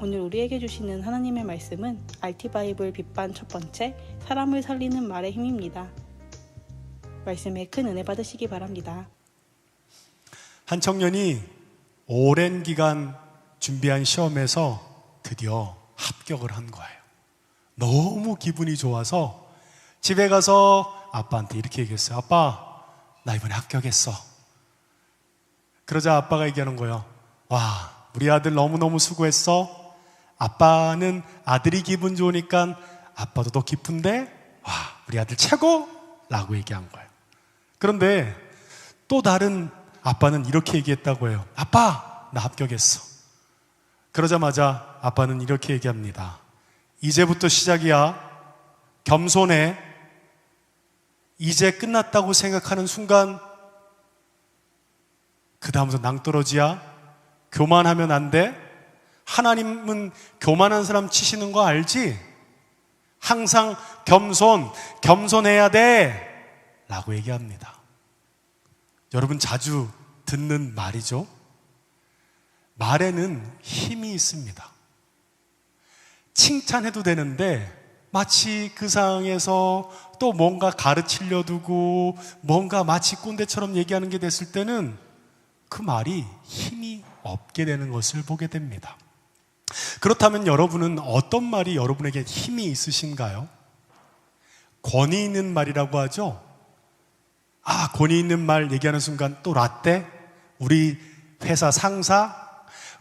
오늘 우리에게 주시는 하나님의 말씀은 RT바이블 빛반 첫 번째 사람을 살리는 말의 힘입니다. 말씀에 큰 은혜 받으시기 바랍니다. 한 청년이 오랜 기간 준비한 시험에서 드디어 합격을 한 거예요. 너무 기분이 좋아서 집에 가서 아빠한테 이렇게 얘기했어요. 아빠, 나 이번에 합격했어. 그러자 아빠가 얘기하는 거예요. 와, 우리 아들 너무너무 수고했어. 아빠는 아들이 기분 좋으니까 아빠도 더 기쁜데, 와, 우리 아들 최고! 라고 얘기한 거예요. 그런데 또 다른 아빠는 이렇게 얘기했다고 해요. 아빠, 나 합격했어. 그러자마자 아빠는 이렇게 얘기합니다. 이제부터 시작이야. 겸손해. 이제 끝났다고 생각하는 순간 그 다음부터 낭떠러지야. 교만하면 안 돼. 하나님은 교만한 사람 치시는 거 알지? 항상 겸손해야 돼 라고 얘기합니다. 여러분 자주 듣는 말이죠. 말에는 힘이 있습니다. 칭찬해도 되는데 마치 그 상황에서 또 뭔가 가르치려 두고 뭔가 마치 꼰대처럼 얘기하는 게 됐을 때는 그 말이 힘이 없게 되는 것을 보게 됩니다. 그렇다면 여러분은 어떤 말이 여러분에게 힘이 있으신가요? 권위 있는 말이라고 하죠. 권위 있는 말 얘기하는 순간 또 라떼? 우리 회사 상사?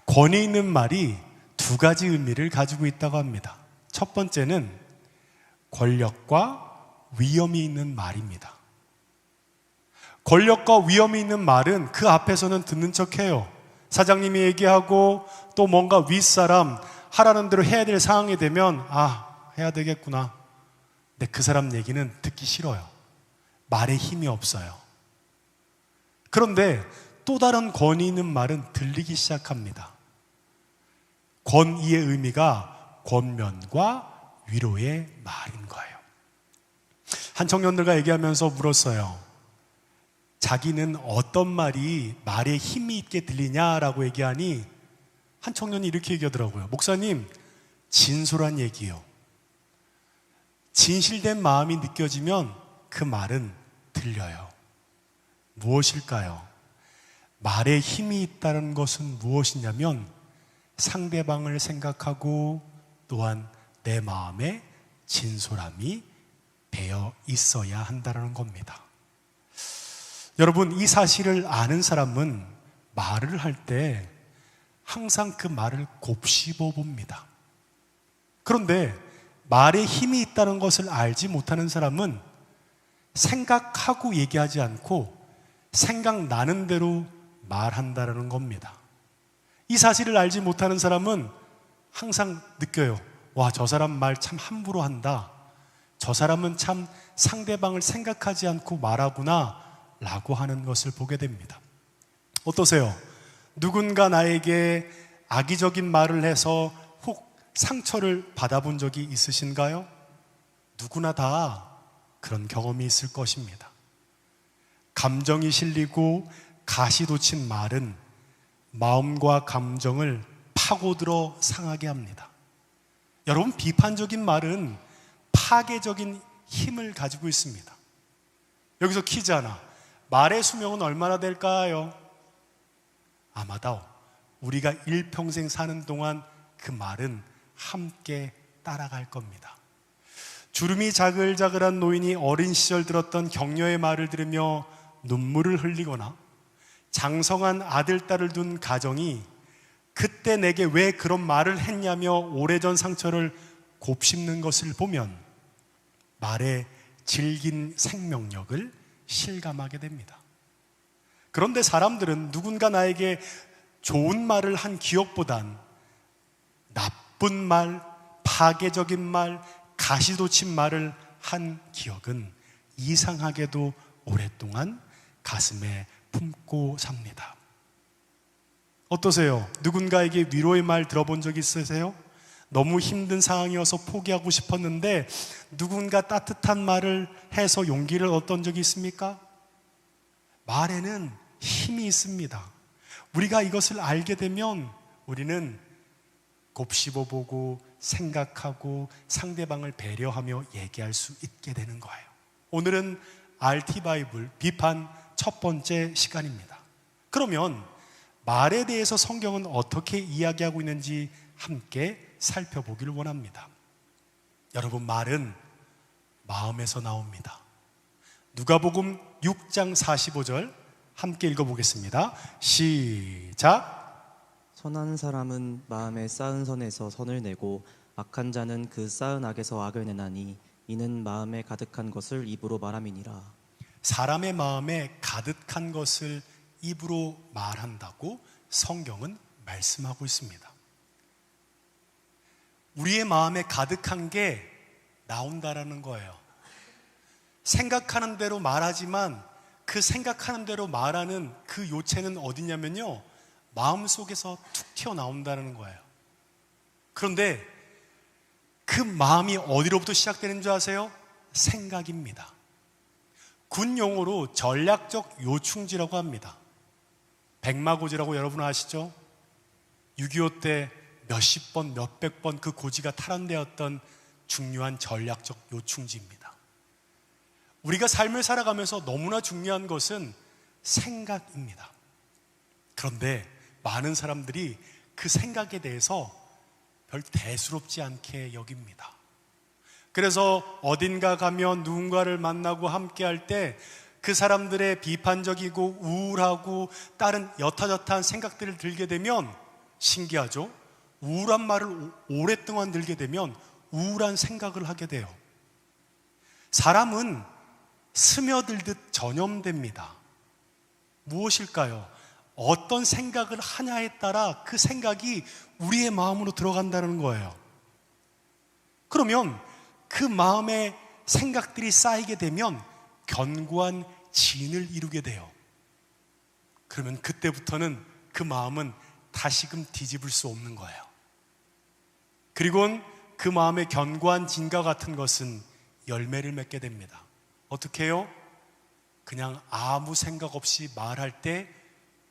권위 있는 말이 두 가지 의미를 가지고 있다고 합니다. 첫 번째는 권력과 위엄이 있는 말입니다. 권력과 위엄이 있는 말은 그 앞에서는 듣는 척해요. 사장님이 얘기하고 또 뭔가 윗사람 하라는 대로 해야 될 상황이 되면 해야 되겠구나. 근데 그 사람 얘기는 듣기 싫어요. 말에 힘이 없어요. 그런데 또 다른 권위 있는 말은 들리기 시작합니다. 권위의 의미가 권면과 위로의 말인 거예요. 한 청년들과 얘기하면서 물었어요. 자기는 어떤 말이 말에 힘이 있게 들리냐라고 얘기하니 한 청년이 이렇게 얘기하더라고요. 목사님, 진솔한 얘기요. 진실된 마음이 느껴지면 그 말은 들려요. 무엇일까요? 말에 힘이 있다는 것은 무엇이냐면 상대방을 생각하고 또한 내 마음에 진솔함이 배어 있어야 한다는 겁니다. 여러분, 이 사실을 아는 사람은 말을 할 때 항상 그 말을 곱씹어 봅니다. 그런데 말에 힘이 있다는 것을 알지 못하는 사람은 생각하고 얘기하지 않고 생각나는 대로 말한다는 겁니다. 이 사실을 알지 못하는 사람은 항상 느껴요. 와, 저 사람 말 참 함부로 한다. 저 사람은 참 상대방을 생각하지 않고 말하구나 라고 하는 것을 보게 됩니다. 어떠세요? 누군가 나에게 악의적인 말을 해서 혹 상처를 받아본 적이 있으신가요? 누구나 다 그런 경험이 있을 것입니다. 감정이 실리고 가시 돋친 말은 마음과 감정을 파고들어 상하게 합니다. 여러분, 비판적인 말은 파괴적인 힘을 가지고 있습니다. 여기서 퀴즈 하나. 말의 수명은 얼마나 될까요? 아마도 우리가 일평생 사는 동안 그 말은 함께 따라갈 겁니다. 주름이 자글자글한 노인이 어린 시절 들었던 격려의 말을 들으며 눈물을 흘리거나 장성한 아들, 딸을 둔 가정이 그때 내게 왜 그런 말을 했냐며 오래전 상처를 곱씹는 것을 보면 말의 질긴 생명력을 실감하게 됩니다. 그런데 사람들은 누군가 나에게 좋은 말을 한 기억보단 나쁜 말, 파괴적인 말, 가시돋친 말을 한 기억은 이상하게도 오랫동안 가슴에 품고 삽니다. 어떠세요? 누군가에게 위로의 말 들어본 적 있으세요? 너무 힘든 상황이어서 포기하고 싶었는데 누군가 따뜻한 말을 해서 용기를 얻던 적이 있습니까? 말에는 힘이 있습니다. 우리가 이것을 알게 되면 우리는 곱씹어보고 생각하고 상대방을 배려하며 얘기할 수 있게 되는 거예요. 오늘은 RT 바이블 비판 첫 번째 시간입니다. 그러면 말에 대해서 성경은 어떻게 이야기하고 있는지 함께 살펴보기를 원합니다. 여러분, 말은 마음에서 나옵니다. 누가복음 6장 45절 함께 읽어보겠습니다. 시작. 선한 사람은 마음에 쌓은 선에서 선을 내고 악한 자는 그 쌓은 악에서 악을 내나니 이는 마음에 가득한 것을 입으로 말함이니라. 사람의 마음에 가득한 것을 입으로 말한다고 성경은 말씀하고 있습니다. 우리의 마음에 가득한 게 나온다라는 거예요. 생각하는 대로 말하지만 그 생각하는 대로 말하는 그 요체는 어디냐면요, 마음속에서 툭 튀어나온다는 거예요. 그런데 그 마음이 어디로부터 시작되는 줄 아세요? 생각입니다. 군 용어로 전략적 요충지라고 합니다. 백마고지라고 여러분 아시죠? 6.25 때 몇십 번, 몇백 번 그 고지가 탈환되었던 중요한 전략적 요충지입니다. 우리가 삶을 살아가면서 너무나 중요한 것은 생각입니다. 그런데 많은 사람들이 그 생각에 대해서 별 대수롭지 않게 여깁니다. 그래서 어딘가 가면 누군가를 만나고 함께 할 때 그 사람들의 비판적이고 우울하고 다른 여타저타한 생각들을 들게 되면 신기하죠? 우울한 말을 오랫동안 들게 되면 우울한 생각을 하게 돼요. 사람은 스며들듯 전염됩니다. 무엇일까요? 어떤 생각을 하냐에 따라 그 생각이 우리의 마음으로 들어간다는 거예요. 그러면 그 마음에 생각들이 쌓이게 되면 견고한 진을 이루게 돼요. 그러면 그때부터는 그 마음은 다시금 뒤집을 수 없는 거예요. 그리고 그 마음의 견고한 진과 같은 것은 열매를 맺게 됩니다. 어떻게 해요? 그냥 아무 생각 없이 말할 때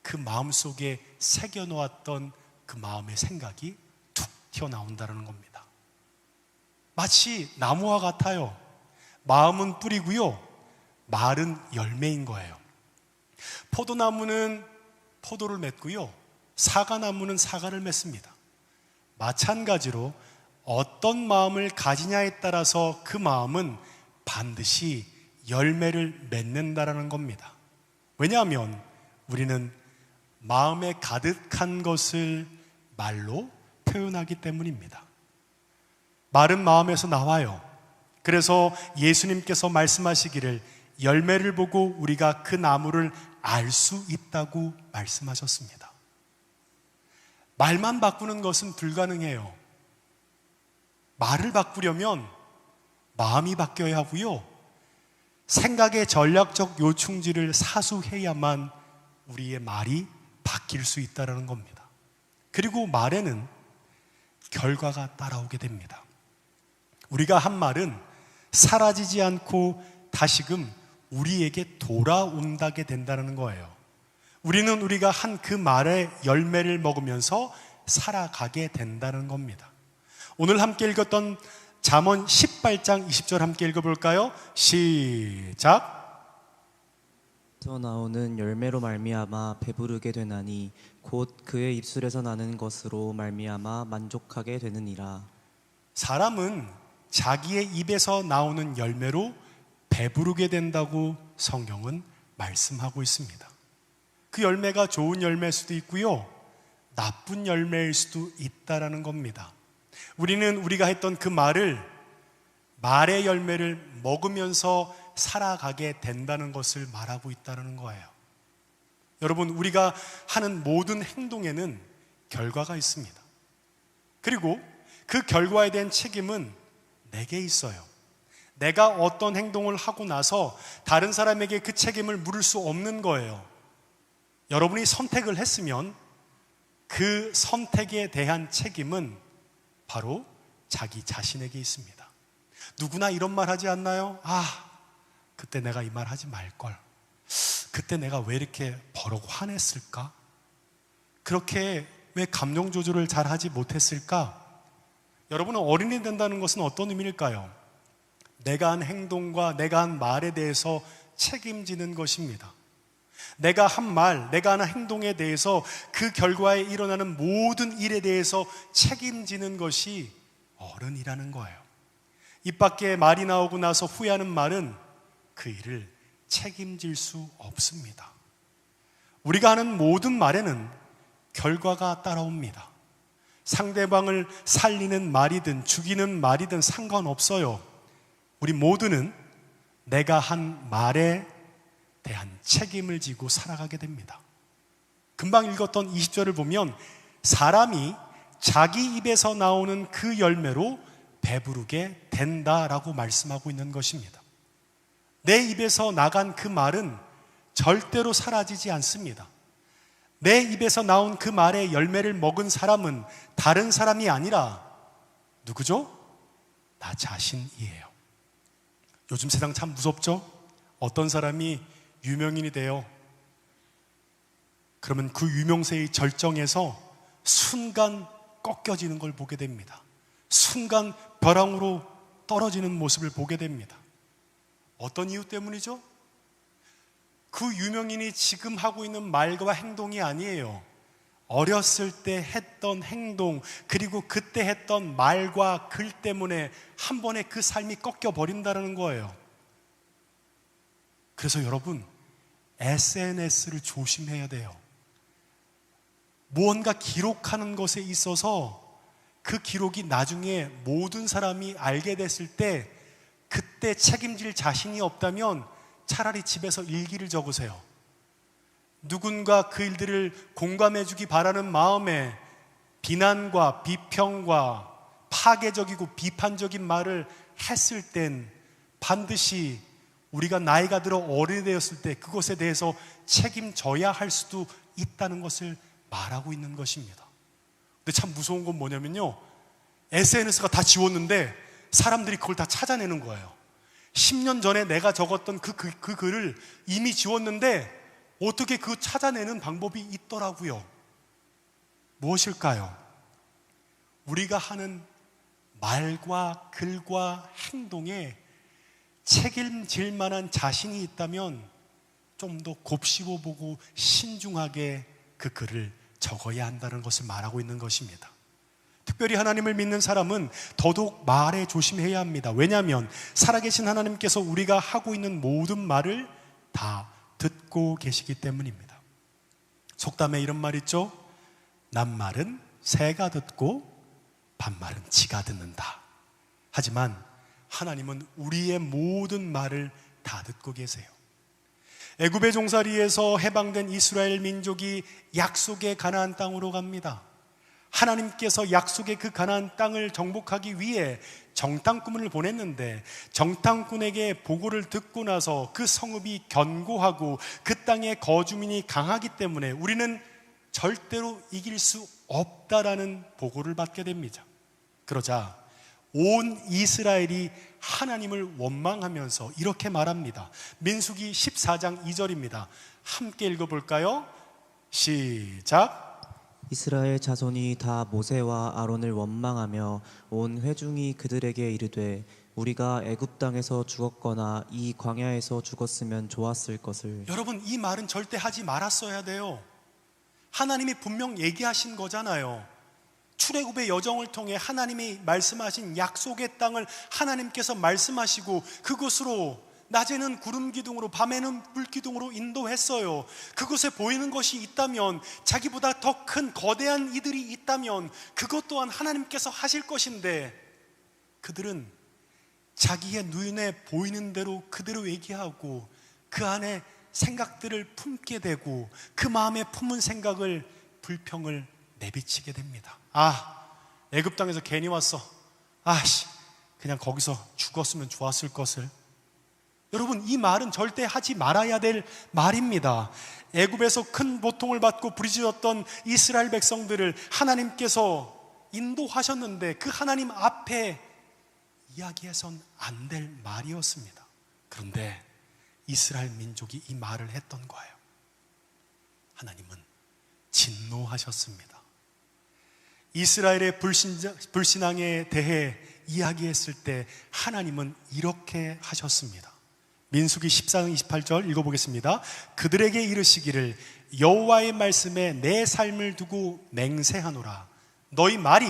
그 마음속에 새겨놓았던 그 마음의 생각이 툭 튀어나온다는 겁니다. 마치 나무와 같아요. 마음은 뿌리고요, 말은 열매인 거예요. 포도나무는 포도를 맺고요, 사과나무는 사과를 맺습니다. 마찬가지로 어떤 마음을 가지냐에 따라서 그 마음은 반드시 열매를 맺는다라는 겁니다. 왜냐하면 우리는 마음에 가득한 것을 말로 표현하기 때문입니다. 말은 마음에서 나와요. 그래서 예수님께서 말씀하시기를 열매를 보고 우리가 그 나무를 알 수 있다고 말씀하셨습니다. 말만 바꾸는 것은 불가능해요. 말을 바꾸려면 마음이 바뀌어야 하고요, 생각의 전략적 요충지를 사수해야만 우리의 말이 바뀔 수 있다는 겁니다. 그리고 말에는 결과가 따라오게 됩니다. 우리가 한 말은 사라지지 않고 다시금 우리에게 돌아온다게 된다는 거예요. 우리는 우리가 한 그 말의 열매를 먹으면서 살아가게 된다는 겁니다. 오늘 함께 읽었던 잠언 18장 20절 함께 읽어볼까요? 시작. 더 나오는 열매로 말미암아 배부르게 되나니 곧 그의 입술에서 나는 것으로 말미암아 만족하게 되느니라. 사람은 자기의 입에서 나오는 열매로 배부르게 된다고 성경은 말씀하고 있습니다. 그 열매가 좋은 열매일 수도 있고요, 나쁜 열매일 수도 있다라는 겁니다. 우리는 우리가 했던 그 말의 열매를 먹으면서 살아가게 된다는 것을 말하고 있다는 거예요. 여러분, 우리가 하는 모든 행동에는 결과가 있습니다. 그리고 그 결과에 대한 책임은 내게 있어요. 내가 어떤 행동을 하고 나서 다른 사람에게 그 책임을 물을 수 없는 거예요. 여러분이 선택을 했으면 그 선택에 대한 책임은 바로 자기 자신에게 있습니다. 누구나 이런 말 하지 않나요? 그때 내가 이 말 하지 말걸. 그때 내가 왜 이렇게 버럭 화냈을까? 그렇게 왜 감정 조절을 잘 하지 못했을까? 여러분은 어린이 된다는 것은 어떤 의미일까요? 내가 한 행동과 내가 한 말에 대해서 책임지는 것입니다. 내가 한 말, 내가 하는 행동에 대해서 그 결과에 일어나는 모든 일에 대해서 책임지는 것이 어른이라는 거예요. 입 밖에 말이 나오고 나서 후회하는 말은 그 일을 책임질 수 없습니다. 우리가 하는 모든 말에는 결과가 따라옵니다. 상대방을 살리는 말이든 죽이는 말이든 상관없어요. 우리 모두는 내가 한 말에 대한 책임을 지고 살아가게 됩니다. 금방 읽었던 20절을 보면 사람이 자기 입에서 나오는 그 열매로 배부르게 된다라고 말씀하고 있는 것입니다. 내 입에서 나간 그 말은 절대로 사라지지 않습니다. 내 입에서 나온 그 말의 열매를 먹은 사람은 다른 사람이 아니라 누구죠? 나 자신이에요. 요즘 세상 참 무섭죠? 어떤 사람이 유명인이 돼요. 그러면 그 유명세의 절정에서 순간 꺾여지는 걸 보게 됩니다. 순간 벼랑으로 떨어지는 모습을 보게 됩니다. 어떤 이유 때문이죠? 그 유명인이 지금 하고 있는 말과 행동이 아니에요. 어렸을 때 했던 행동, 그리고 그때 했던 말과 글 때문에 한 번에 그 삶이 꺾여버린다는 거예요. 그래서 여러분, SNS를 조심해야 돼요. 무언가 기록하는 것에 있어서 그 기록이 나중에 모든 사람이 알게 됐을 때 그때 책임질 자신이 없다면 차라리 집에서 일기를 적으세요. 누군가 그 일들을 공감해 주기 바라는 마음에 비난과 비평과 파괴적이고 비판적인 말을 했을 땐 반드시 우리가 나이가 들어 어른이 되었을 때 그것에 대해서 책임져야 할 수도 있다는 것을 말하고 있는 것입니다. 근데 참 무서운 건 뭐냐면요, SNS가 다 지웠는데 사람들이 그걸 다 찾아내는 거예요. 10년 전에 내가 적었던 그 글을 이미 지웠는데 어떻게 그 찾아내는 방법이 있더라고요. 무엇일까요? 우리가 하는 말과 글과 행동에 책임질 만한 자신이 있다면 좀 더 곱씹어 보고 신중하게 그 글을 적어야 한다는 것을 말하고 있는 것입니다. 특별히 하나님을 믿는 사람은 더더욱 말에 조심해야 합니다. 왜냐하면 살아계신 하나님께서 우리가 하고 있는 모든 말을 다 듣고 계시기 때문입니다. 속담에 이런 말 있죠? 낱말은 새가 듣고 반말은 지가 듣는다. 하지만 하나님은 우리의 모든 말을 다 듣고 계세요. 애굽의 종살이에서 해방된 이스라엘 민족이 약속의 가나안 땅으로 갑니다. 하나님께서 약속의 그 가나안 땅을 정복하기 위해 정탐꾼을 보냈는데 정탐꾼에게 보고를 듣고 나서 그 성읍이 견고하고 그 땅의 거주민이 강하기 때문에 우리는 절대로 이길 수 없다라는 보고를 받게 됩니다. 그러자 온 이스라엘이 하나님을 원망하면서 이렇게 말합니다. 민수기 14장 2절입니다. 함께 읽어볼까요? 시작. 이스라엘 자손이 다 모세와 아론을 원망하며 온 회중이 그들에게 이르되 우리가 애굽 땅에서 죽었거나 이 광야에서 죽었으면 좋았을 것을. 여러분, 이 말은 절대 하지 말았어야 돼요. 하나님이 분명 얘기하신 거잖아요. 출애굽의 여정을 통해 하나님이 말씀하신 약속의 땅을 하나님께서 말씀하시고 그곳으로 낮에는 구름 기둥으로 밤에는 불 기둥으로 인도했어요. 그곳에 보이는 것이 있다면, 자기보다 더 큰 거대한 이들이 있다면 그것 또한 하나님께서 하실 것인데 그들은 자기의 눈에 보이는 대로 그대로 얘기하고 그 안에 생각들을 품게 되고 그 마음에 품은 생각을 불평을 내비치게 됩니다. 애굽 땅에서 괜히 왔어. 그냥 거기서 죽었으면 좋았을 것을. 여러분, 이 말은 절대 하지 말아야 될 말입니다. 애굽에서 큰 고통을 받고 부르짖었던 이스라엘 백성들을 하나님께서 인도하셨는데 그 하나님 앞에 이야기해선 안 될 말이었습니다. 그런데 이스라엘 민족이 이 말을 했던 거예요. 하나님은 진노하셨습니다. 이스라엘의 불신앙에 대해 이야기했을 때 하나님은 이렇게 하셨습니다. 민수기 14장 28절 읽어보겠습니다. 그들에게 이르시기를 여호와의 말씀에 내 삶을 두고 맹세하노라. 너희 말이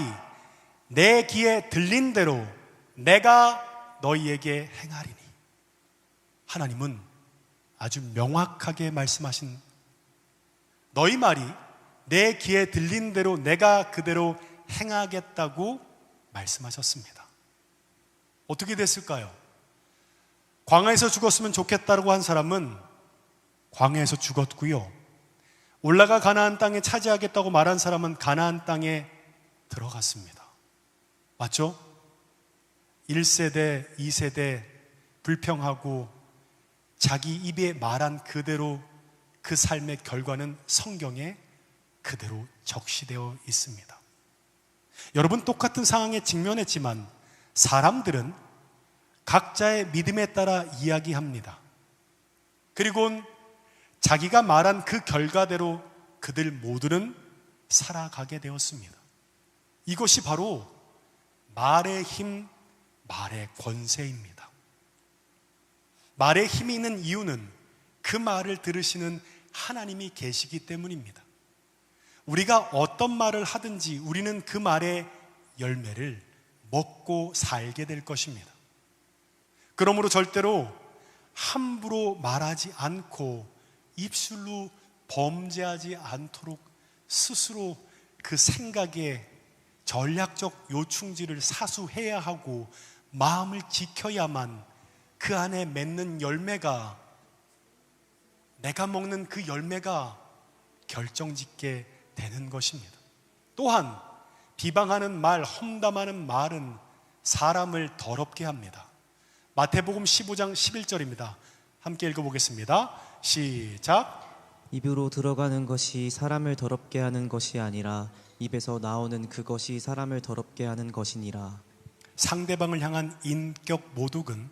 내 귀에 들린 대로 내가 너희에게 행하리니. 하나님은 아주 명확하게 말씀하신, 너희 말이 내 귀에 들린 대로 내가 그대로 행하겠다고 말씀하셨습니다. 어떻게 됐을까요? 광야에서 죽었으면 좋겠다고 한 사람은 광야에서 죽었고요, 올라가 가나안 땅에 차지하겠다고 말한 사람은 가나안 땅에 들어갔습니다. 맞죠? 1세대, 2세대 불평하고 자기 입에 말한 그대로 그 삶의 결과는 성경에 그대로 적시되어 있습니다. 여러분, 똑같은 상황에 직면했지만 사람들은 각자의 믿음에 따라 이야기합니다. 그리고 자기가 말한 그 결과대로 그들 모두는 살아가게 되었습니다. 이것이 바로 말의 힘, 말의 권세입니다. 말의 힘이 있는 이유는 그 말을 들으시는 하나님이 계시기 때문입니다. 우리가 어떤 말을 하든지 우리는 그 말의 열매를 먹고 살게 될 것입니다. 그러므로 절대로 함부로 말하지 않고 입술로 범죄하지 않도록 스스로 그 생각에 전략적 요충지를 사수해야 하고 마음을 지켜야만 그 안에 맺는 열매가, 내가 먹는 그 열매가 결정짓게 되는 것입니다. 또한 비방하는 말, 험담하는 말은 사람을 더럽게 합니다. 마태복음 15장 11절입니다. 함께 읽어보겠습니다. 시작. 입으로 들어가는 것이 사람을 더럽게 하는 것이 아니라 입에서 나오는 그것이 사람을 더럽게 하는 것이니라. 상대방을 향한 인격 모독은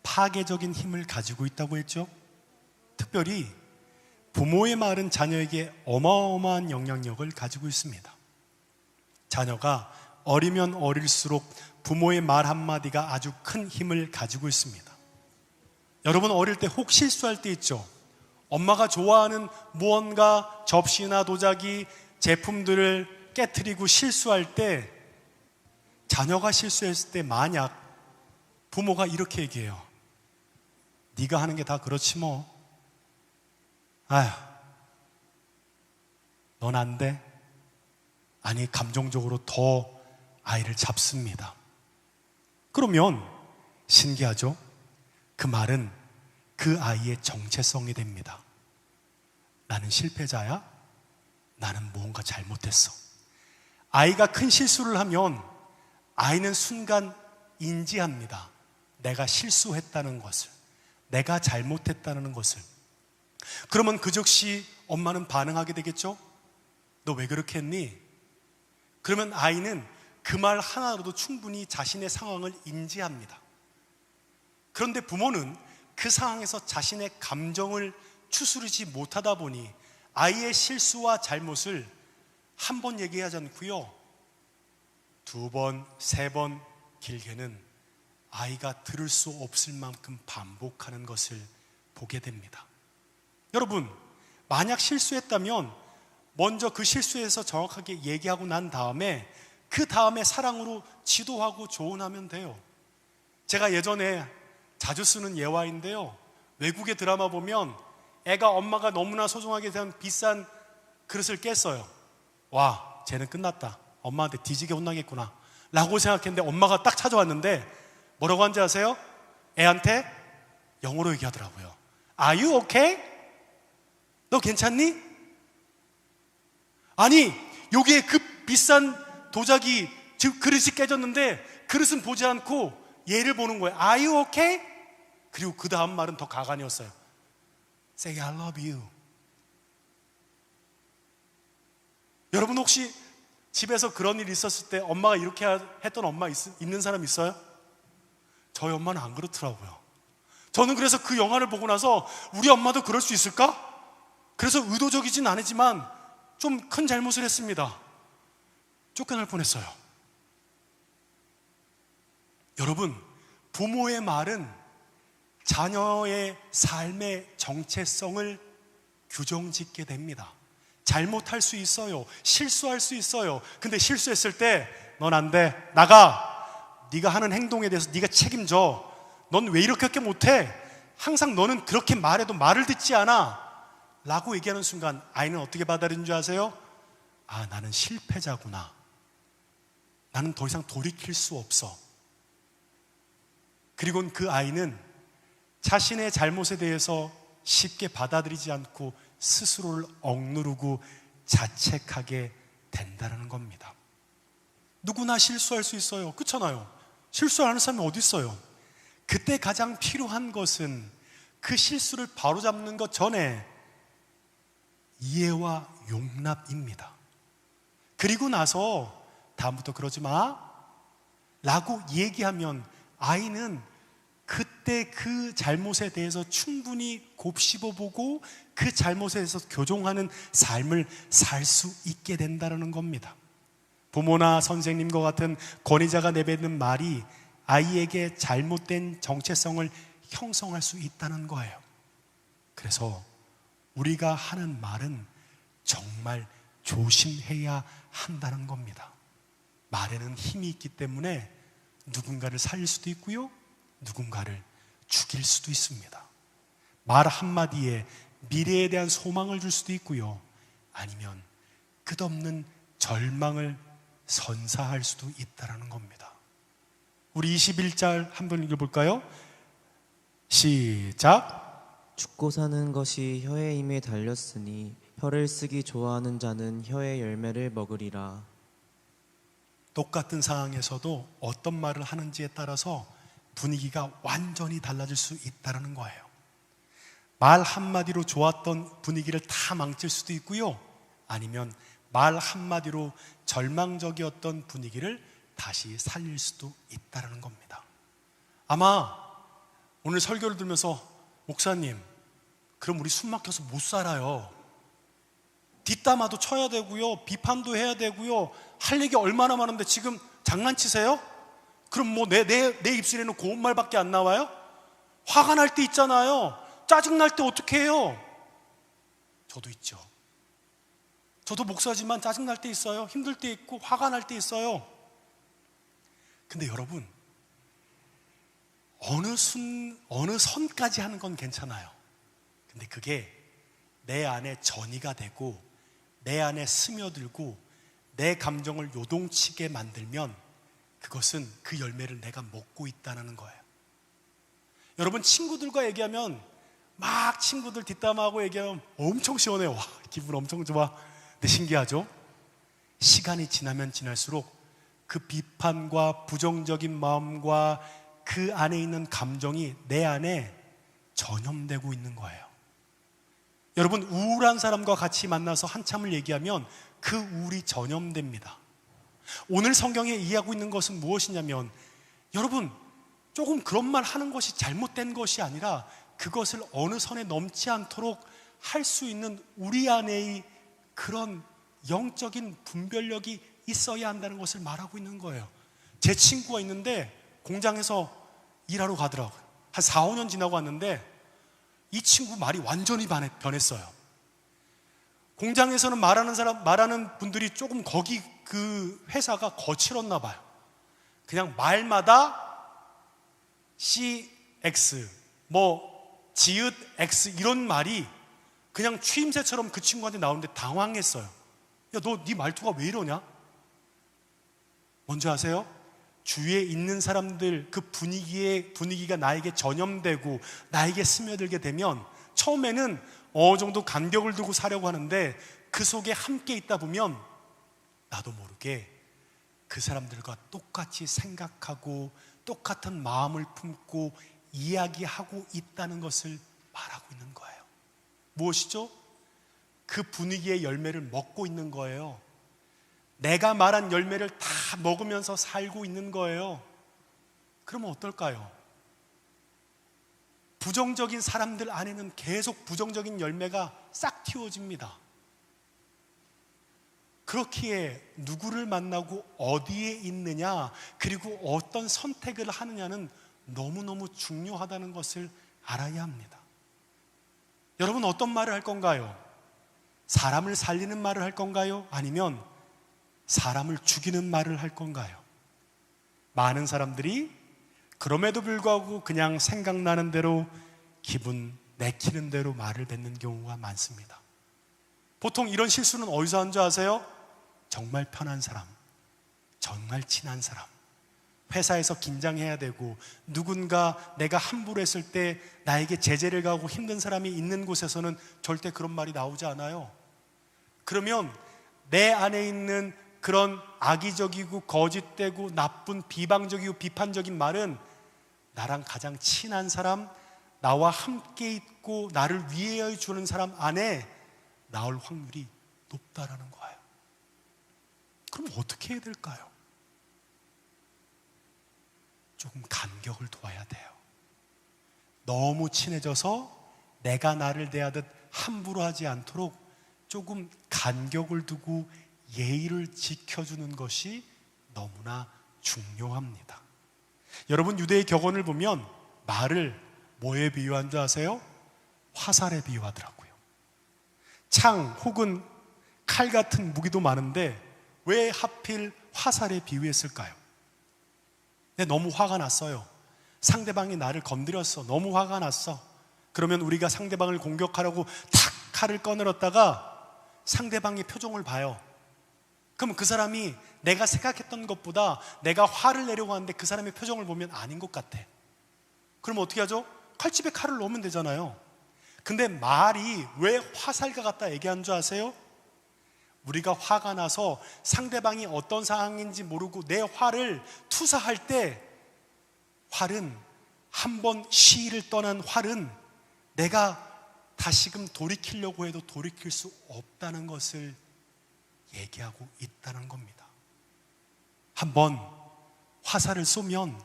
파괴적인 힘을 가지고 있다고 했죠. 특별히 부모의 말은 자녀에게 어마어마한 영향력을 가지고 있습니다. 자녀가 어리면 어릴수록 부모의 말 한마디가 아주 큰 힘을 가지고 있습니다. 여러분, 어릴 때 혹 실수할 때 있죠. 엄마가 좋아하는 무언가 접시나 도자기 제품들을 깨트리고 실수할 때, 자녀가 실수했을 때 만약 부모가 이렇게 얘기해요. 네가 하는 게 다 그렇지 뭐. 아휴, 넌 안 돼. 아니, 감정적으로 더 아이를 잡습니다. 그러면 신기하죠? 그 말은 그 아이의 정체성이 됩니다. 나는 실패자야? 나는 무언가 잘못했어. 아이가 큰 실수를 하면 아이는 순간 인지합니다. 내가 실수했다는 것을, 내가 잘못했다는 것을. 그러면 그 즉시 엄마는 반응하게 되겠죠? 너 왜 그렇게 했니? 그러면 아이는 그 말 하나로도 충분히 자신의 상황을 인지합니다. 그런데 부모는 그 상황에서 자신의 감정을 추스르지 못하다 보니 아이의 실수와 잘못을 한 번 얘기하지 않고요, 두 번, 세 번, 길게는 아이가 들을 수 없을 만큼 반복하는 것을 보게 됩니다. 여러분, 만약 실수했다면 먼저 그 실수에서 정확하게 얘기하고 난 다음에 그 다음에 사랑으로 지도하고 조언하면 돼요. 제가 예전에 자주 쓰는 예화인데요, 외국의 드라마 보면 애가 엄마가 너무나 소중하게 된 비싼 그릇을 깼어요. 와, 쟤는 끝났다, 엄마한테 뒤지게 혼나겠구나 라고 생각했는데 엄마가 딱 찾아왔는데 뭐라고 한지 아세요? 애한테 영어로 얘기하더라고요. Are you okay? 너 괜찮니? 아니, 여기에 그 비싼 도자기, 즉 그릇이 깨졌는데 그릇은 보지 않고 얘를 보는 거예요. Are you okay? 그리고 그 다음 말은 더 가관이었어요. Say I love you. 여러분, 혹시 집에서 그런 일이 있었을 때 엄마가 이렇게 했던 엄마 있는 사람 있어요? 저희 엄마는 안 그렇더라고요. 저는 그래서 그 영화를 보고 나서 우리 엄마도 그럴 수 있을까? 그래서 의도적이진 않지만 좀 큰 잘못을 했습니다. 쫓겨날 뻔했어요. 여러분, 부모의 말은 자녀의 삶의 정체성을 규정짓게 됩니다. 잘못할 수 있어요. 실수할 수 있어요. 근데 실수했을 때 넌 안 돼. 나가. 네가 하는 행동에 대해서 네가 책임져. 넌 왜 이렇게밖에 못해? 항상 너는 그렇게 말해도 말을 듣지 않아. 라고 얘기하는 순간 아이는 어떻게 받아들이는 줄 아세요? 아, 나는 실패자구나. 나는 더 이상 돌이킬 수 없어. 그리고 그 아이는 자신의 잘못에 대해서 쉽게 받아들이지 않고 스스로를 억누르고 자책하게 된다는 겁니다. 누구나 실수할 수 있어요. 그렇잖아요. 실수하는 사람이 어디 있어요? 그때 가장 필요한 것은 그 실수를 바로잡는 것 전에 이해와 용납입니다. 그리고 나서 다음부터 그러지 마 라고 얘기하면 아이는 그때 그 잘못에 대해서 충분히 곱씹어보고 그 잘못에 대해서 교정하는 삶을 살 수 있게 된다는 겁니다. 부모나 선생님과 같은 권위자가 내뱉는 말이 아이에게 잘못된 정체성을 형성할 수 있다는 거예요. 그래서 우리가 하는 말은 정말 조심해야 한다는 겁니다. 말에는 힘이 있기 때문에 누군가를 살릴 수도 있고요, 누군가를 죽일 수도 있습니다. 말 한마디에 미래에 대한 소망을 줄 수도 있고요, 아니면 끝없는 절망을 선사할 수도 있다는 겁니다. 우리 21절 한번 읽어볼까요? 시작. 죽고 사는 것이 혀의 힘에 달렸으니 혀를 쓰기 좋아하는 자는 혀의 열매를 먹으리라. 똑같은 상황에서도 어떤 말을 하는지에 따라서 분위기가 완전히 달라질 수 있다는 거예요. 말 한마디로 좋았던 분위기를 다 망칠 수도 있고요, 아니면 말 한마디로 절망적이었던 분위기를 다시 살릴 수도 있다는 겁니다. 아마 오늘 설교를 들으면서 목사님, 그럼 우리 숨 막혀서 못 살아요. 뒷담화도 쳐야 되고요, 비판도 해야 되고요, 할 얘기 얼마나 많은데 지금 장난치세요? 그럼 뭐 내 입술에는 고운 말밖에 안 나와요? 화가 날 때 있잖아요. 짜증날 때 어떻게 해요? 저도 있죠. 저도 목사지만 짜증날 때 있어요. 힘들 때 있고 화가 날 때 있어요. 근데 여러분, 어느 선까지 하는 건 괜찮아요. 근데 그게 내 안에 전이가 되고 내 안에 스며들고 내 감정을 요동치게 만들면 그것은 그 열매를 내가 먹고 있다는 거예요. 여러분, 친구들과 얘기하면 막 친구들 뒷담화하고 얘기하면 엄청 시원해요. 와, 기분 엄청 좋아. 근데 신기하죠? 시간이 지나면 지날수록 그 비판과 부정적인 마음과 그 안에 있는 감정이 내 안에 전염되고 있는 거예요. 여러분, 우울한 사람과 같이 만나서 한참을 얘기하면 그 우울이 전염됩니다. 오늘 성경에 이해하고 있는 것은 무엇이냐면, 여러분, 조금 그런 말 하는 것이 잘못된 것이 아니라 그것을 어느 선에 넘지 않도록 할 수 있는 우리 안의 그런 영적인 분별력이 있어야 한다는 것을 말하고 있는 거예요. 제 친구가 있는데 공장에서 일하러 가더라고요. 한 4, 5년 지나고 왔는데 이 친구 말이 완전히 변했어요. 공장에서는 말하는 분들이 조금 거기 그 회사가 거칠었나 봐요. 그냥 말마다 CX, 지읒 X 이런 말이 그냥 추임새처럼 그 친구한테 나오는데 당황했어요. 야, 너 네 말투가 왜 이러냐? 뭔지 아세요? 주위에 있는 사람들 그 분위기가 나에게 전염되고 나에게 스며들게 되면 처음에는 어느 정도 간격을 두고 사려고 하는데 그 속에 함께 있다 보면 나도 모르게 그 사람들과 똑같이 생각하고 똑같은 마음을 품고 이야기하고 있다는 것을 말하고 있는 거예요. 무엇이죠? 그 분위기의 열매를 먹고 있는 거예요. 내가 말한 열매를 다 먹으면서 살고 있는 거예요. 그러면 어떨까요? 부정적인 사람들 안에는 계속 부정적인 열매가 싹 틔워집니다. 그렇기에 누구를 만나고 어디에 있느냐, 그리고 어떤 선택을 하느냐는 너무너무 중요하다는 것을 알아야 합니다. 여러분, 어떤 말을 할 건가요? 사람을 살리는 말을 할 건가요? 아니면 사람을 죽이는 말을 할 건가요? 많은 사람들이 그럼에도 불구하고 그냥 생각나는 대로 기분 내키는 대로 말을 뱉는 경우가 많습니다. 보통 이런 실수는 어디서 하는 줄 아세요? 정말 편한 사람, 정말 친한 사람, 회사에서 긴장해야 되고 누군가 내가 함부로 했을 때 나에게 제재를 가하고 힘든 사람이 있는 곳에서는 절대 그런 말이 나오지 않아요. 그러면 내 안에 있는 그런 악의적이고 거짓되고 나쁜 비방적이고 비판적인 말은 나랑 가장 친한 사람, 나와 함께 있고 나를 위해 주는 사람 안에 나올 확률이 높다라는 거예요. 그럼 어떻게 해야 될까요? 조금 간격을 둬야 돼요. 너무 친해져서 내가 나를 대하듯 함부로 하지 않도록 조금 간격을 두고 예의를 지켜주는 것이 너무나 중요합니다. 여러분, 유대의 격언을 보면 말을 뭐에 비유한 줄 아세요? 화살에 비유하더라고요. 창 혹은 칼 같은 무기도 많은데 왜 하필 화살에 비유했을까요? 너무 화가 났어요. 상대방이 나를 건드렸어. 너무 화가 났어. 그러면 우리가 상대방을 공격하려고 탁 칼을 꺼내렸다가 상대방의 표정을 봐요. 그럼 그 사람이 내가 생각했던 것보다 내가 화를 내려고 하는데 그 사람의 표정을 보면 아닌 것 같아. 그럼 어떻게 하죠? 칼집에 칼을 넣으면 되잖아요. 근데 말이 왜 화살과 같다 얘기하는 줄 아세요? 우리가 화가 나서 상대방이 어떤 상황인지 모르고 내 화를 투사할 때, 활은 한번 시위를 떠난 활은 내가 다시금 돌이키려고 해도 돌이킬 수 없다는 것을 얘기하고 있다는 겁니다. 한번 화살을 쏘면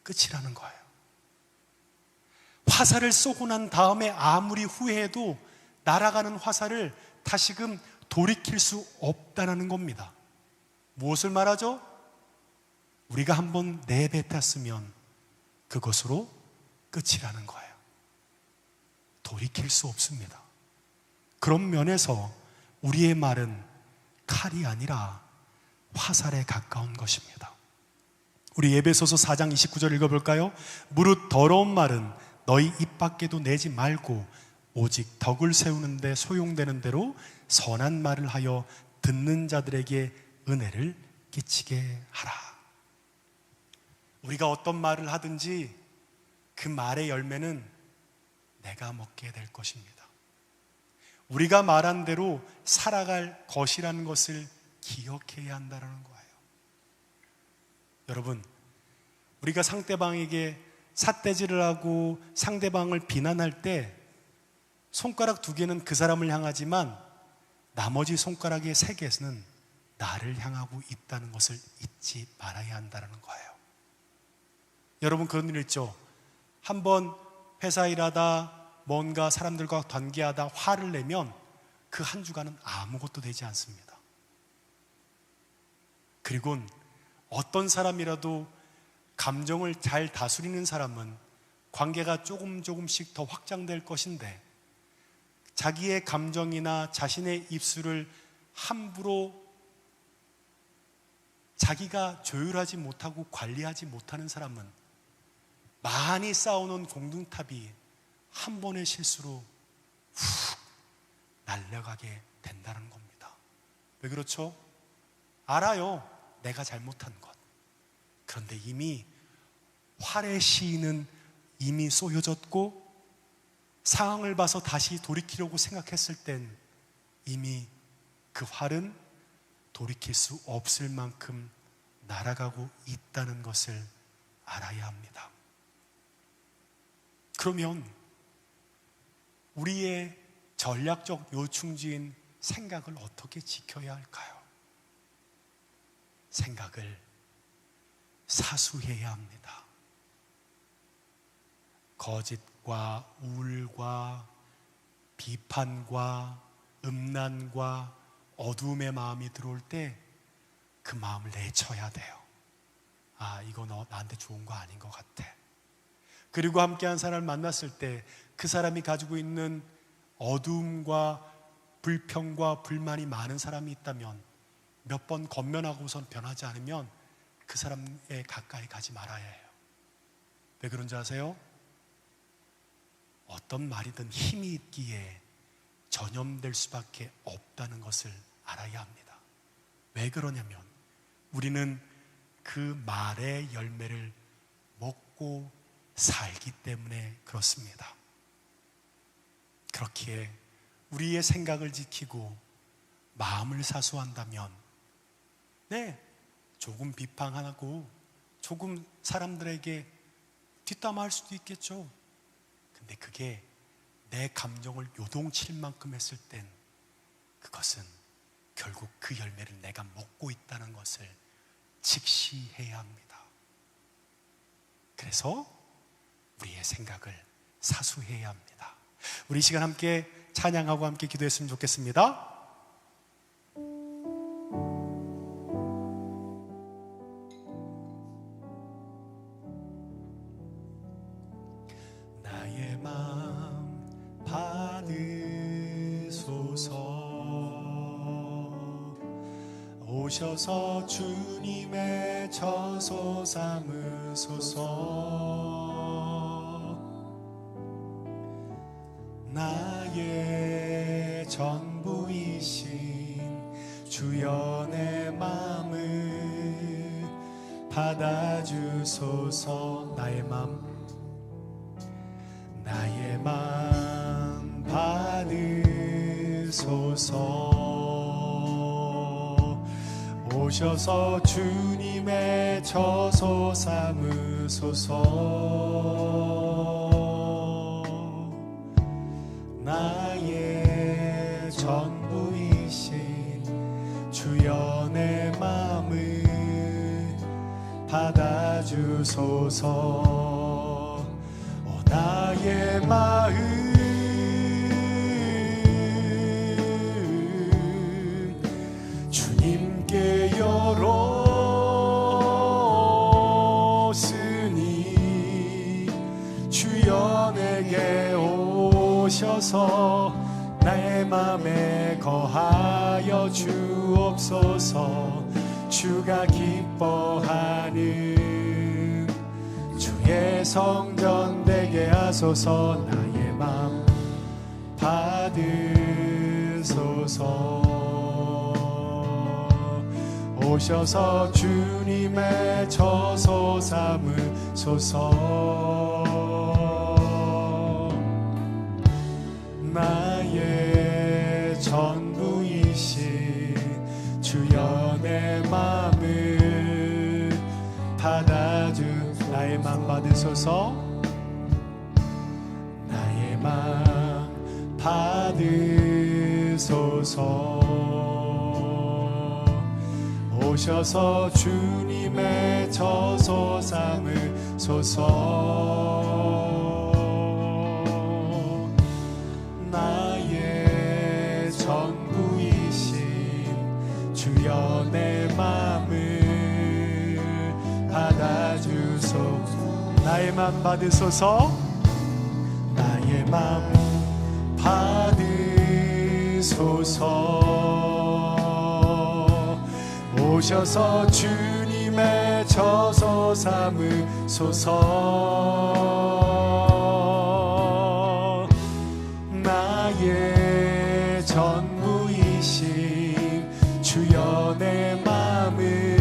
끝이라는 거예요. 화살을 쏘고 난 다음에 아무리 후회해도 날아가는 화살을 다시금 돌이킬 수 없다는 겁니다. 무엇을 말하죠? 우리가 한번 내뱉었으면 그것으로 끝이라는 거예요. 돌이킬 수 없습니다. 그런 면에서 우리의 말은 칼이 아니라 화살에 가까운 것입니다. 우리 에베소서 4장 29절 읽어볼까요? 무릇 더러운 말은 너희 입 밖에도 내지 말고 오직 덕을 세우는 데 소용되는 대로 선한 말을 하여 듣는 자들에게 은혜를 끼치게 하라. 우리가 어떤 말을 하든지 그 말의 열매는 내가 먹게 될 것입니다. 우리가 말한 대로 살아갈 것이라는 것을 기억해야 한다는 거예요. 여러분, 우리가 상대방에게 삿대질을 하고 상대방을 비난할 때 손가락 2개는 그 사람을 향하지만 나머지 손가락의 3개는 나를 향하고 있다는 것을 잊지 말아야 한다는 거예요. 여러분, 그런 일 있죠? 한번 회사 일하다 뭔가 사람들과 관계하다 화를 내면 그 한 주간은 아무것도 되지 않습니다. 그리고 어떤 사람이라도 감정을 잘 다스리는 사람은 관계가 조금씩 더 확장될 것인데, 자기의 감정이나 자신의 입술을 함부로 자기가 조율하지 못하고 관리하지 못하는 사람은 많이 쌓아놓은 공든탑이 한 번의 실수로 훅 날려가게 된다는 겁니다. 왜 그렇죠? 알아요, 내가 잘못한 것. 그런데 이미 활의 시인은 이미 쏘여졌고, 상황을 봐서 다시 돌이키려고 생각했을 땐 이미 그 활은 돌이킬 수 없을 만큼 날아가고 있다는 것을 알아야 합니다. 그러면 우리의 전략적 요충지인 생각을 어떻게 지켜야 할까요? 생각을 사수해야 합니다. 거짓과 우울과 비판과 음란과 어두움의 마음이 들어올 때 그 마음을 내쳐야 돼요. 아, 이거 나한테 좋은 거 아닌 것 같아. 그리고 함께한 사람을 만났을 때 그 사람이 가지고 있는 어두움과 불평과 불만이 많은 사람이 있다면 몇 번 건면하고선 변하지 않으면 그 사람에 가까이 가지 말아야 해요. 왜 그런지 아세요? 어떤 말이든 힘이 있기에 전염될 수밖에 없다는 것을 알아야 합니다. 왜 그러냐면 우리는 그 말의 열매를 먹고 살기 때문에 그렇습니다. 그렇기에 우리의 생각을 지키고 마음을 사수한다면 조금 비판하고 조금 사람들에게 뒷담화할 수도 있겠죠. 근데 그게 내 감정을 요동칠 만큼 했을 땐 그것은 결국 그 열매를 내가 먹고 있다는 것을 직시해야 합니다. 그래서 우리의 생각을 사수해야 합니다. 우리 이 시간 함께 찬양하고 함께 기도했으면 좋겠습니다. 나의 마음 받으소서. 오셔서 주님의 처소 삼으소서. 나의 전부이신 주여 내 마음을 받아주소서. 나의 마음 받으소서. 오셔서 주님의 처소 삼으소서. 나의 전부이신 주여 내 마음을 받아주소서. 나의 마음 주님께 열었으니 주여 내게 오셔서 나의 맘에 거하여 주옵소서. 주가 기뻐하는 주의 성전 되게 하소서. 나의 맘 받으소서. 오셔서 주님의 처소 삼으소서. 나의 전부이신 주여 내 맘을 받아주. 나의 맘 받으소서. 나의 맘 받으소서. 오셔서 주님의 처소 삼으소서. 나의 전부이신 주여 내 맘을 받아주소서. 나의 맘 받으소서. 나의 맘 받으소서. 오셔서 주님의 처소 삼으소서. 나의 전부이신 주여 내 마음을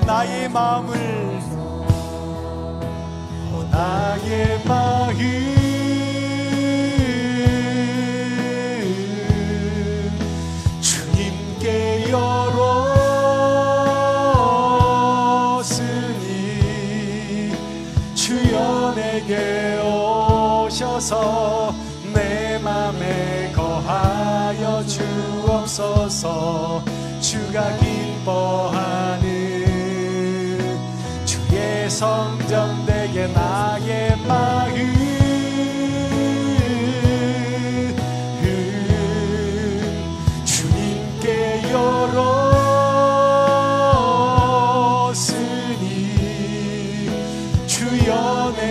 나의 마음을 나의 마음 주님께 열었으니 주여 내게 오셔서 내 맘에 거하여 주옵소서. 주가 기뻐하는 주의 성전 되게 나의 마음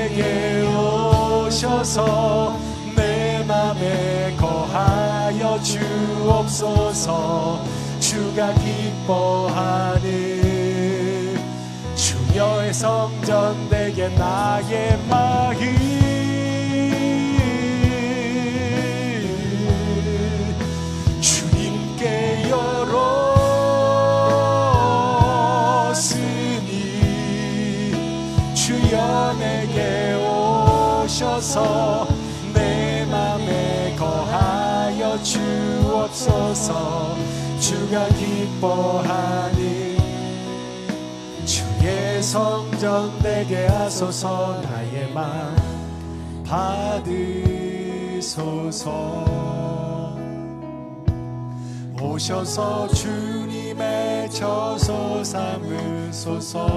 내게 오셔서 내 맘에 거하여 주옵소서. 주가 기뻐하는 주여의 성전 내게 나의 마음 주님께 열었으니 주여 내게 오셔서 내 맘에 거하여 주옵소서. 주가 기뻐하니 주의 성전 내게 하소서. 나의 맘 받으소서. 오셔서 주님의 처소 삼으소서.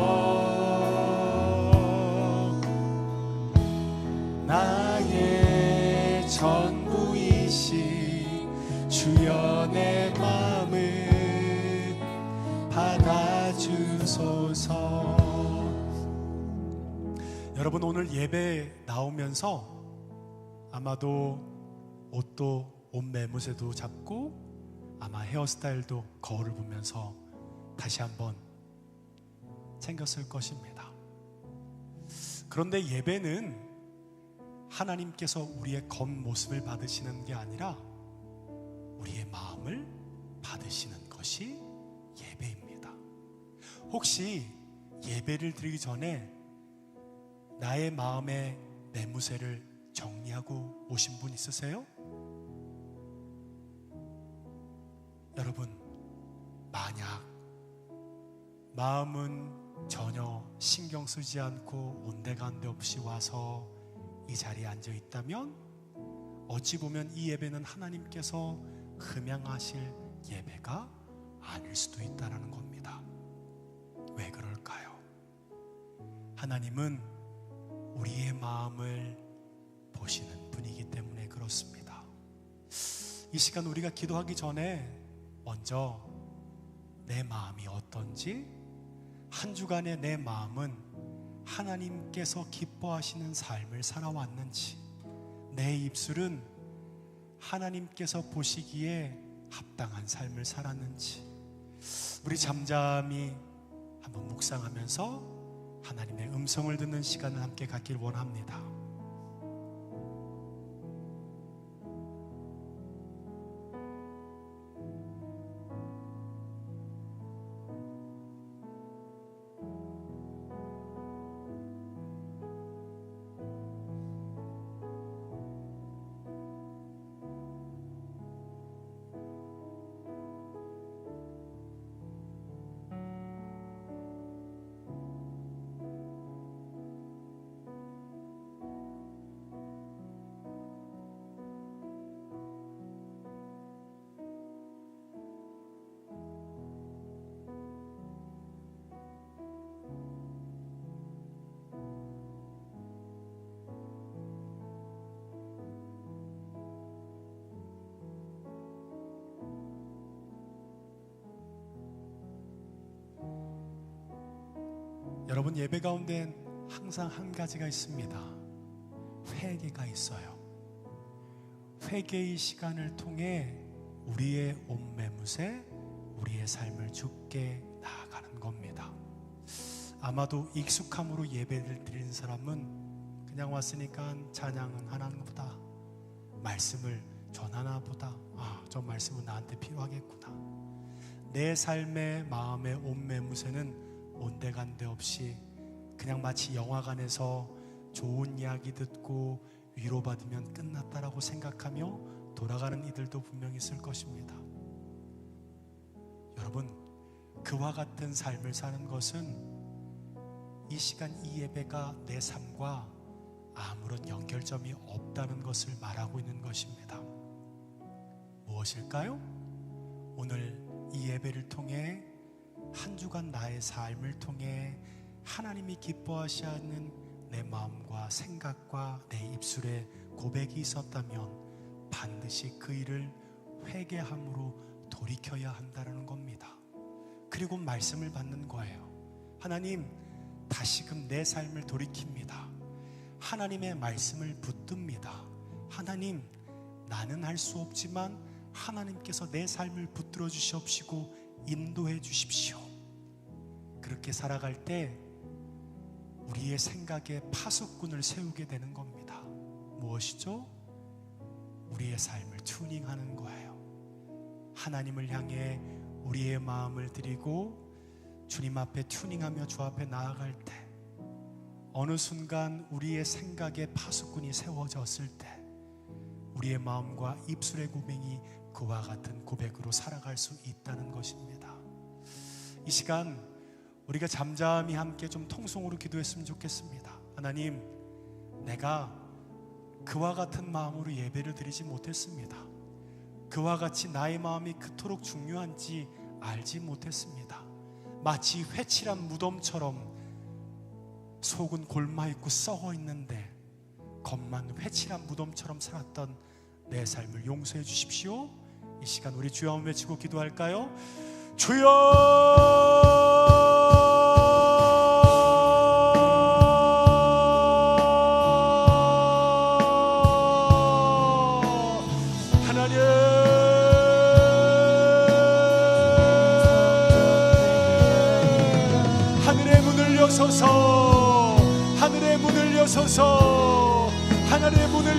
나의 전부이시 주여 내 마음을 받아주소서. 여러분, 오늘 예배 나오면서 아마도 옷도 옷 매무새도 잡고 아마 헤어스타일도 거울을 보면서 다시 한번 챙겼을 것입니다. 그런데 예배는 하나님께서 우리의 겉모습을 받으시는 게 아니라 우리의 마음을 받으시는 것이 예배입니다. 혹시 예배를 드리기 전에 나의 마음의 매무새를 정리하고 오신 분 있으세요? 여러분, 만약 마음은 전혀 신경 쓰지 않고 온데간데 없이 와서 이 자리에 앉아 있다면 어찌 보면 이 예배는 하나님께서 흠양하실 예배가 아닐 수도 있다는 겁니다. 왜 그럴까요? 하나님은 우리의 마음을 보시는 분이기 때문에 그렇습니다. 이 시간 우리가 기도하기 전에 먼저 내 마음이 어떤지, 한 주간의 내 마음은 하나님께서 기뻐하시는 삶을 살아왔는지, 내 입술은 하나님께서 보시기에 합당한 삶을 살았는지, 우리 잠잠히 한번 묵상하면서 하나님의 음성을 듣는 시간을 함께 갖길 원합니다. 여러분, 예배 가운데 항상 한 가지가 있습니다. 회개가 있어요. 회개의 시간을 통해 우리의 옷매무새, 우리의 삶을 주께 나아가는 겁니다. 아마도 익숙함으로 예배를 드리는 사람은 그냥 왔으니까 찬양은 하나는 보다, 말씀을 전하나 보다, 저 말씀은 나한테 필요하겠구나. 내 삶의 마음의 옷매무새는 온데간데 없이 그냥 마치 영화관에서 좋은 이야기 듣고 위로받으면 끝났다라고 생각하며 돌아가는 이들도 분명히 있을 것입니다. 여러분, 그와 같은 삶을 사는 것은 이 시간 이 예배가 내 삶과 아무런 연결점이 없다는 것을 말하고 있는 것입니다. 무엇일까요? 오늘 이 예배를 통해 한 주간 나의 삶을 통해 하나님이 기뻐하시는 내 마음과 생각과 내 입술에 고백이 있었다면 반드시 그 일을 회개함으로 돌이켜야 한다는 겁니다. 그리고 말씀을 받는 거예요. 하나님, 다시금 내 삶을 돌이킵니다. 하나님의 말씀을 붙듭니다. 하나님, 나는 할 수 없지만 하나님께서 내 삶을 붙들어 주시옵시고 인도해 주십시오. 그렇게 살아갈 때 우리의 생각에 파수꾼을 세우게 되는 겁니다. 무엇이죠? 우리의 삶을 튜닝하는 거예요. 하나님을 향해 우리의 마음을 드리고 주님 앞에 튜닝하며 주 앞에 나아갈 때 어느 순간 우리의 생각에 파수꾼이 세워졌을 때 우리의 마음과 입술의 고백이 그와 같은 고백으로 살아갈 수 있다는 것입니다. 이 시간 우리가 잠잠히 함께 좀 통성으로 기도했으면 좋겠습니다. 하나님, 내가 그와 같은 마음으로 예배를 드리지 못했습니다. 그와 같이 나의 마음이 그토록 중요한지 알지 못했습니다. 마치 회칠한 무덤처럼 속은 골마있고 썩어 있는데 겉만 회칠한 무덤처럼 살았던 내 삶을 용서해 주십시오. 이 시간 우리 주여 한번 외치고 기도할까요? 주여! 하늘의 문을 여소서, 하늘의 문을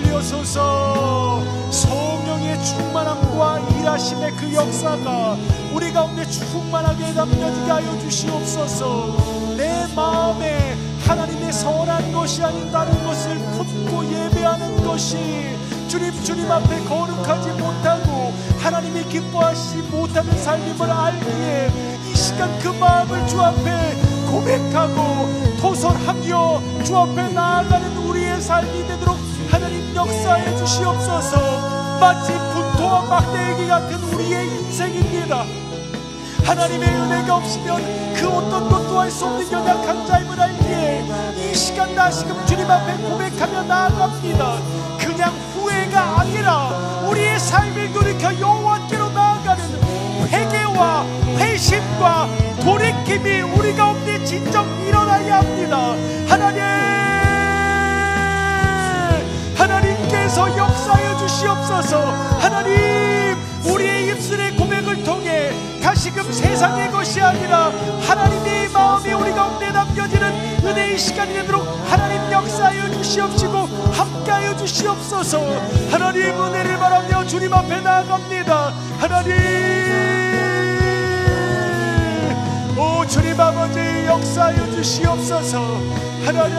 여소서. 성령의 충만함과 일하심의 그 역사가 우리 가운데 충만하게 담겨지게 하여 주시옵소서. 내 마음에 하나님의 선한 것이 아닌 다른 것을 품고 예배하는 것이 주님 앞에 거룩하지 못하고 하나님이 기뻐하시지 못하는 삶임을 알기에 이 시간 그 마음을 주 앞에 고백하고 토설하며 주 앞에 나아가는 우리의 삶이 되도록 하나님 역사해 주시옵소서. 마치 분토와 막대기 같은 우리의 인생입니다. 하나님의 은혜가 없으면 그 어떤 것도 할 수 없는 연약한 자임을 알기에 이 시간 다시금 주님 앞에 고백하며 나아갑니다. 그냥 후회가 아니라 우리의 삶을 돌이켜 여호와께로 나아가는 회개와 회심과 돌이킴이 우리 가운데 진정 일어나야 합니다. 하나님께서 역사해 주시옵소서. 하나님, 우리의 입술의 고백을 통해 다시금 세상의 것이 아니라 하나님의 마음이 우리 가운데 남겨지는 은혜의 시간이 되도록 하나님 역사하여 주시옵시고 함께하여 주시옵소서. 하나님 은혜를 바라며 주님 앞에 나아갑니다. 하나님, 오 주님 아버지 역사하여 주시옵소서. 하나님,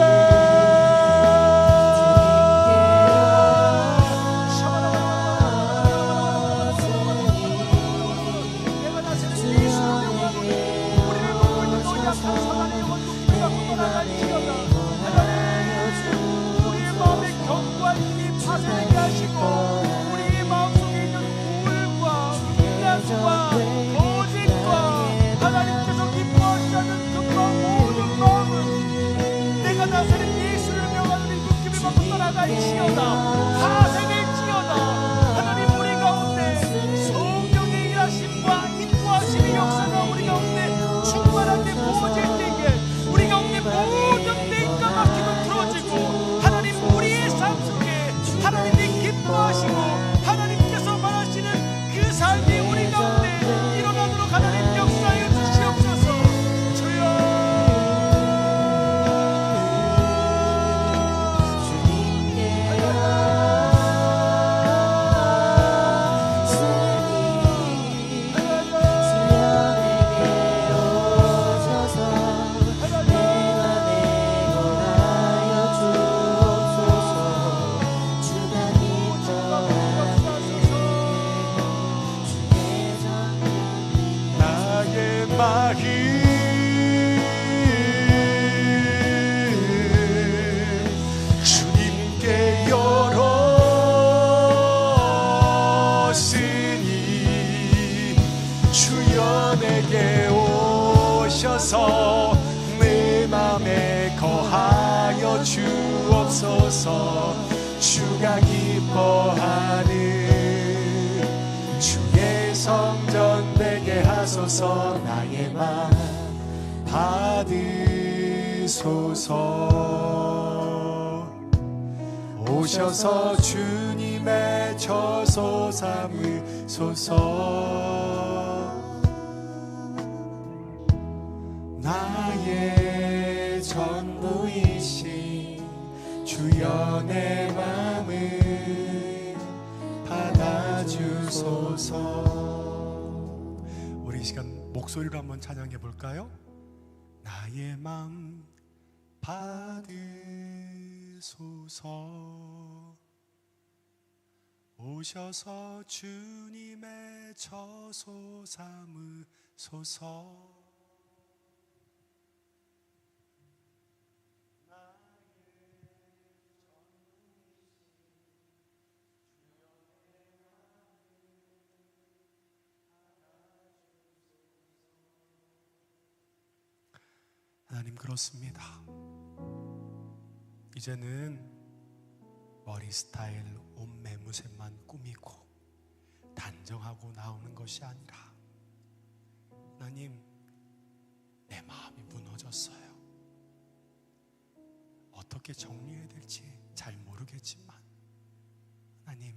우리의 마음에 견고한 힘이 파생하게 하시고 우리의 마음속에 있는 우울과 인간과 거짓과 하나님께서 기뻐하시지 않는 그 모든 마음은 내가 다스린 예수를 명하는 이 느낌을 받고 떠나갈지어다. 파생할지어다. 하나님, 우리 가운데 성령의 일하심과 인도하심의 역사가 우리 가운데 충만하게 부어질 때에 우리 가운데 모든 내가 막힘은 풀어지고 하나님 우리의 삶 속에 하나님이 기뻐하시고 하나님께서 말하시는 그 삶이 우리 가운데 일어나도록 하나님 역사하여 주시옵소서. 주여, 주님께 열었으니 주여 내게 오셔서 내 맘에 거하여 주옵소서. 주가 기뻐하는 주의 성전 되게 하소서. 나의 맘 받으소서. 오셔서 주님의 처소 삼으소서. 나의 전부이신 주여 내 맘을 받아주소서. 우리 이 시간 목소리로 한번 찬양해 볼까요? 나의 맘 받으소서. 오셔서 주님의 처소 삼으소서. 하나님, 그렇습니다. 이제는 머리 스타일, 옷 매무새만 꾸미고 단정하고 나오는 것이 아니라, 하나님, 내 마음이 무너졌어요. 어떻게 정리해야 될지 잘 모르겠지만, 하나님,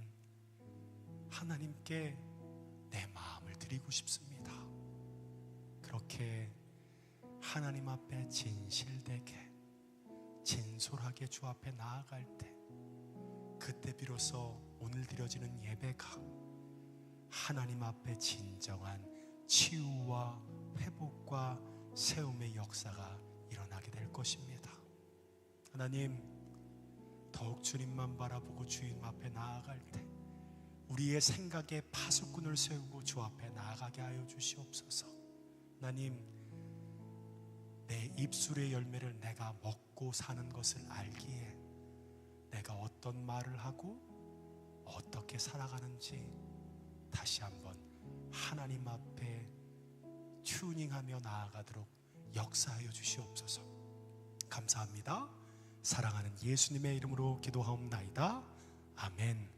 하나님께 내 마음을 드리고 싶습니다. 그렇게 하나님 앞에 진실되게 진솔하게 주 앞에 나아갈 때, 그때 비로소 오늘 드려지는 예배가 하나님 앞에 진정한 치유와 회복과 세움의 역사가 일어나게 될 것입니다. 하나님, 더욱 주님만 바라보고 주님 앞에 나아갈 때 우리의 생각에 파수꾼을 세우고 주 앞에 나아가게 하여 주시옵소서. 하나님, 내 입술의 열매를 내가 먹고 사는 것을 알기에 내가 어떤 말을 하고 어떻게 살아가는지 다시 한번 하나님 앞에 튜닝하며 나아가도록 역사하여 주시옵소서. 감사합니다. 사랑하는 예수님의 이름으로 기도하옵나이다. 아멘.